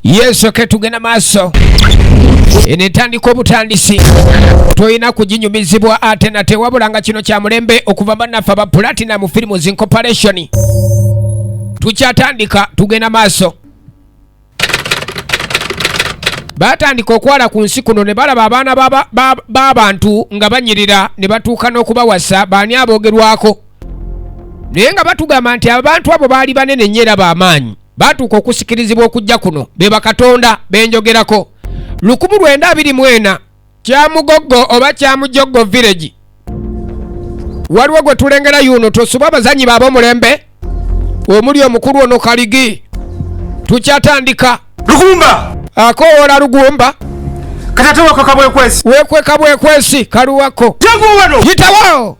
Yesu ketugena maaso enetandika obutandisi toyina kuginyumizibwa ate na tewabulanga kino kya mulembe okuva bannaffe aba Platinum Films Incorporation. Tukyatandika tugenda maaso. Batandika okwala ku nsi kuno ne balaba abaana b'abantu nga banyirira ne batuuka n'okubawasa baani aboogerwako. Naye nga batugamba nti abantu abo baali banene nnyo era b'amaanyi. Batuuka okusikirizibwa okujja kuno be bakatonda benjogerako. 1924 Kyamugoggo oba Kyamujoggo village. Waliwo gwe tulengera yuno tosuba abazanyi b'ab'omulembe omuli omukulu ono Kaligi. Tukyatandika. Lugumba Akoola Lugumba katatawa kakabwekwesi wekweka bwekwesi kaluwako janguwano yitawo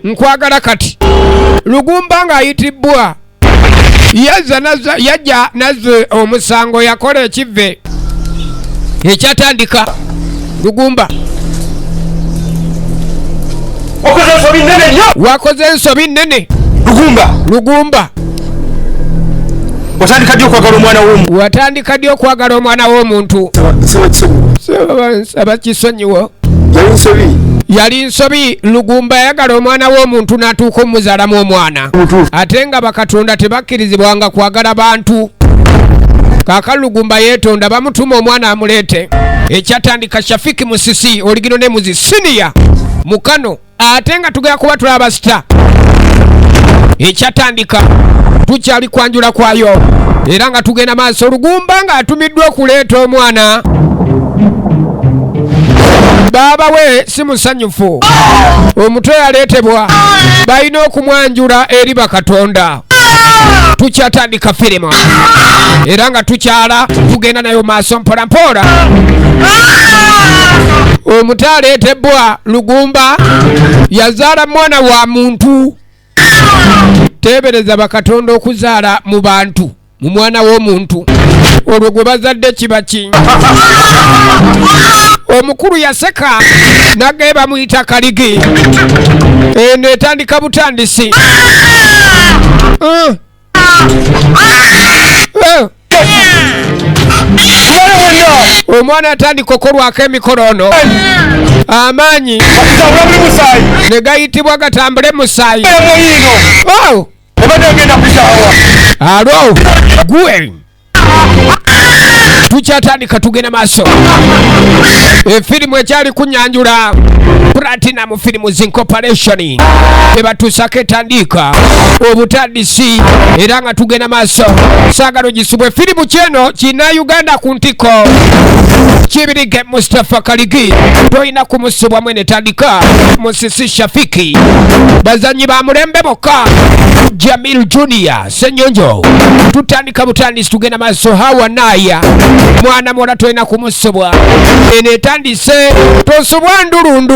nkwagala kati. Lugumba ng'ayitibwa yajja nazze omusango yakola ekivve ekyatandika. Lugumba okoze ensobi nnene nnyo. wakoze ensobi nnene. Lugumba watandika ddi okwagala omwana w'omuntu. watandika ddi okwagala omwana w'omuntu. abakisonyiwo yali nsobi. Lugumba yagala omwana w'omuntu n'atuuka omuzaalamu omwana ate nga bakatonda tebakkirizibwanga kwagala bantu. Kaaka Lugumba yeetonda bamutuma omwana amuleete. Ekyatandika Shafiki Musisi oligino ne muzi siniya mukano ate nga tugera kuba tulaba sita. Ekyatandika tukyali kwanjula kwayo era nga tugenda maaso. Lugumba ng'atumiddwa okuleeta omwana. Baaba we si musanyufu. Omutwe yaleetebwa balina okumwanjula eri bakatonda. Tukyatandika firimu era nga tukyala tugenda nayo maaso mpola mpola. Omuto aleetebwa Lugumba yazaala mwana wa muntu. Tebereza bakatonda okuzaala mu bantu mu mwana w'omuntu. Olwo gwe bazadde kiba ki? Omukulu yaseka nagaye bamuyita Kaligi. Eno etandika butandisi. Omwana atandika okolwako emikolo ono amaanyi ne gayitibwa gatambule musaayi. Alo gwe tukyatandika tugenda maaso. Efirimu ekyali kunyanjula Platinum Films Incorporation tebatuusako etandika obutandisi era nga tugenda maaso. Saagala gisubwe firimu kyeno kina Uganda ku ntiko. Kibirige Mustafa Kaligi toyina kumusibwamu enetandika. Musisi Shafiki bazanyi ba mulembe bokka. Jamil Junior Senyonjo tutandika butandisi tugenda maaso. Hawa Naya mwana mwola toyina kumusibwa enetandise tosubwa ndulundu.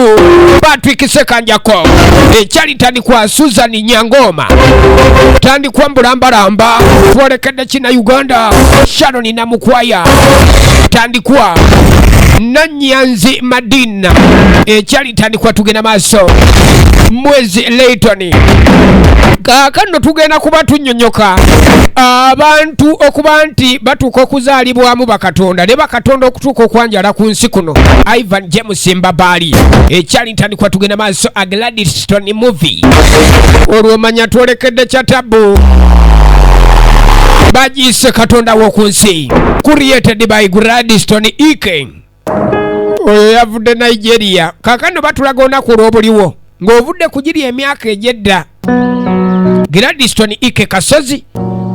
Patrick Sekanjako ekyali tandikwa Susan Nyangoma tandikwa Mbulambalamba twolekedde kina Uganda. Sharon Namukwaya tandikwa Nanyanzi Madina ekyali tandikwa tugenda maaso. Mwezi Leighton kaakano tugenda kuba tunyonyoka abantu okuba nti batuuka okuzaalibwamu bakatonda ne bakatonda okutuuka okwanjala ku nsi kuno. Ivan James Mbabali ekyali ntandikwa tugenda maaso. A Gladstone movie olwo manya twolekedde Kyatabu bagiise katonda w'oku nsi. Created by Gladstone Ike oyo yavudde Nigeria. Kaakano batulaga olunaku olw'obuliwo ng'ovudde kugiri emyaka egyedda. Gladstone Ike Kasozi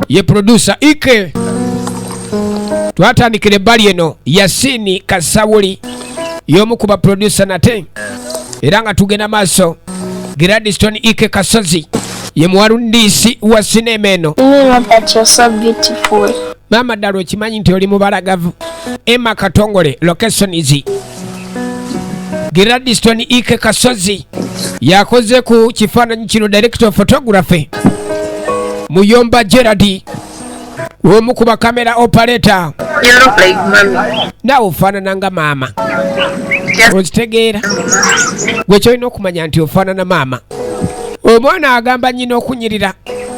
ye producer Ike. Twatandikira ebbali eno Yasini Kasawuli y'omu ku ba producer nate era nga tugenda maaso. Gladstone Ike Kasozi ye muwalundisi wa sinema eno. Mama ddala okimanyi nti oli mubalagavu. Emma Katongole locations. Gladstone Ike Kasozi yakoze ku kifaananyi kino director of photography. Muyomba Gerard omu ku bakamera operator. You look like mommy. Naawe ofaanana nga maama. Okitegeera gwe kyolina okumanya nti ofaanana maama. Omwana agamba nnyina okunyirira.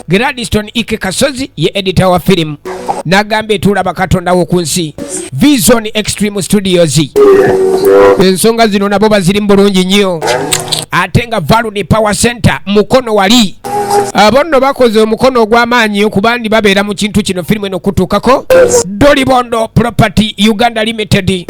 Gladstone Ike Kasozi ye editor wa firimu. Nagambe tulaba Katonda wo ku nsi. Vision Extreme Studios. Ensonga zino nabo baziri mbulungi nnyo. Ate nga Value Power Center mukono wali. Abonno bakoze omukono ogw'amaanyi okubandi babeera mu kintu kino firimu eno kutuukako. Dolibondo Property Uganda Limited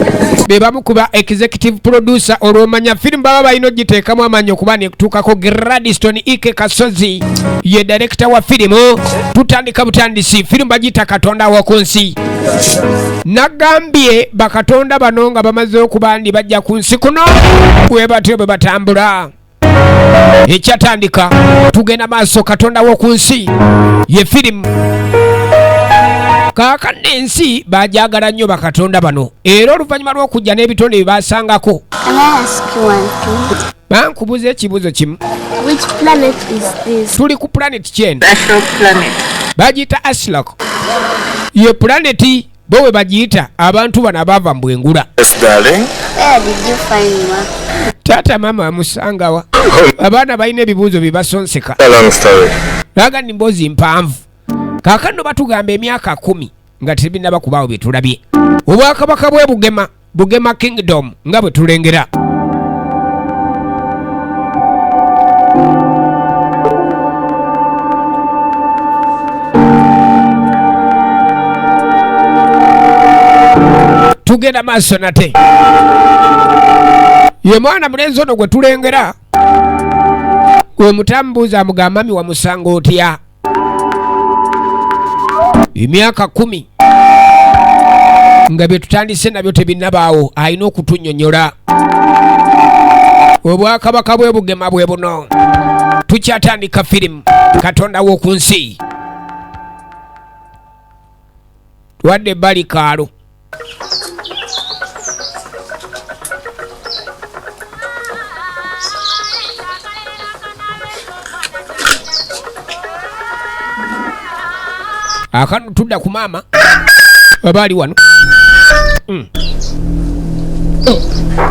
be bamu kuba executive producer olw'omanya firimu baba balina ogiteekamu amaanyi okubandi ekutuukako. Gladstone Ike Kasozi ye director wa firimu. Tutandika butandisi firimu bagita Katonda w'oku nsi. Nagambye bakatonda bano nga bamaze okubandi bajja ku nsi kuno bwe batyo bwe batambula. Ekyatandika tugenda maaso Katonda w'oku nsi ye firimu. Kaakano ensi bajagala nnyo bakatonda bano era oluvannyuma lw'okujja n'ebitonde bye basangako. Bankubuza ekibuzo kimu. Which planet is this? Tuli ku planet kyenda. Astral planet. Bagiyita Aslak. Ye planeti bo bwe bagiyita abantu bano abaava mu bwengula. Yes, darling. Where did you find one? Taata mama amusangawa. Abaana balina ebibuuzo bye basonseka. A long story. Laga ni mboozi mpanvu. Kaakano batugamba emyaka 10 nga tebinnaba kubaawo bye tulabye. Obwakabaka bwe Bugema Kingdom nga bwe tulengera. Tugenda maaso nate. Ye mwana mulenzi ono gwe tulengera. Gwe mutambuuza amugamba mami wamusanga otya. Emyaka 10 nga bye tutandise nabyo tebinnabaawo alina okutunnyonnyola. Obwakabaka bwe Bugema bwe buno. Tukyatandika firimu Katonda w'oku nsi. Wadde ebbali kaalo. Akano tudda ku maama abali wano.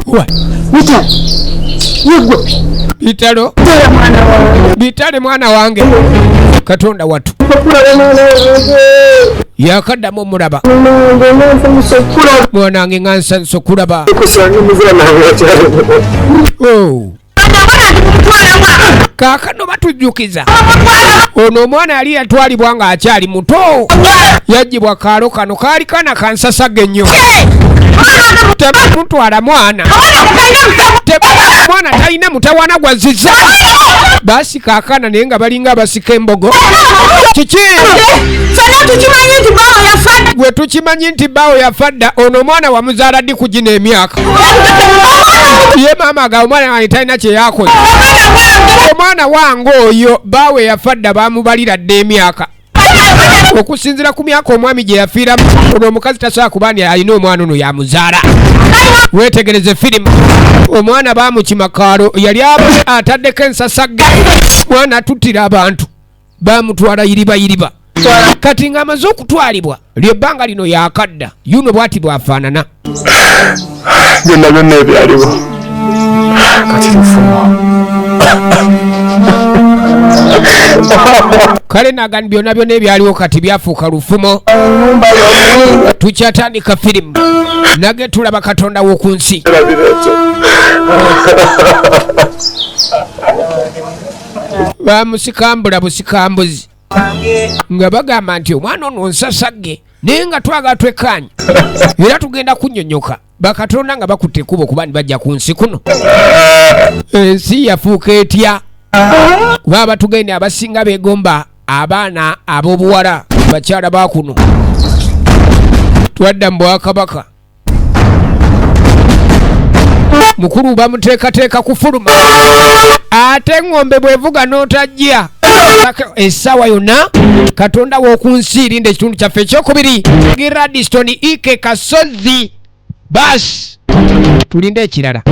Wa Mita. Yego. Bitalo. Bitale mwana wange. Katonda watu. Yakaddamu omulaba. Mwanange ngansa nsokulaba. Oh. Kaakano batujjukiza. Ono omwana yali yatwalibwa nga akyali muto. Yajjibwa kaalo kano kaali kana kansasage nnyo. Temutwala mwana. Mwana talina mutawana gwaziza. Basi kaakana naye nga balinga abasika embogo. Kiki? Gwe tukimanyi nti bbaawo yafadda. Ono omwana wamuzaala ddi kugina emyaka. Ye maama ga omwana wange talina kye yakoze. Omwana wange oyo bbaawe yafadda bamubalira dde emyaka. Okusinzira ku myaka omwami gye yafiiramu, ono omukazi tasobola kuba nti alina omwana ono yamuzaala. Weetegereze firimu. Omwana baamukima kaalo yali ataddeko ensasagge. Mwana atuttira abantu. Baamutwala yiriba. Kati ng'amaze okutwalibwa ly'ebbanga lino yaakadda. Yuno bw'ati bw'afaanana. Byonna ebyaliwo. Kati lufumo. Kale nagani byonna ebyaliwo kati byafuuka lufumo. Tukyatandika firimu. Nage tulaba Katonda w'oku nsi. Bamusikambula busikambuzi. Nga bagamba nti omwana ono nsasagge naye nga twagala twekkaanya era tugenda kunnyonnyoka. Bakatonda nga bakutte ekkubo kuba bajja ku nsi kuno. Ensi yafuuka etya? Kuba abatugende abasinga beegomba abaana ab'obuwala bakyala ba kuno. Twadda mu Bwakabaka. Mukulu bamuteekateeka kufuluma. Ate ng'ombe bwevuga n'otajja. Essaawa yonna Katonda w'oku nsi linda ekitundu kyaffe ekyokubiri. Gladstone Ike Kasozi. Basi tulinde ekirala.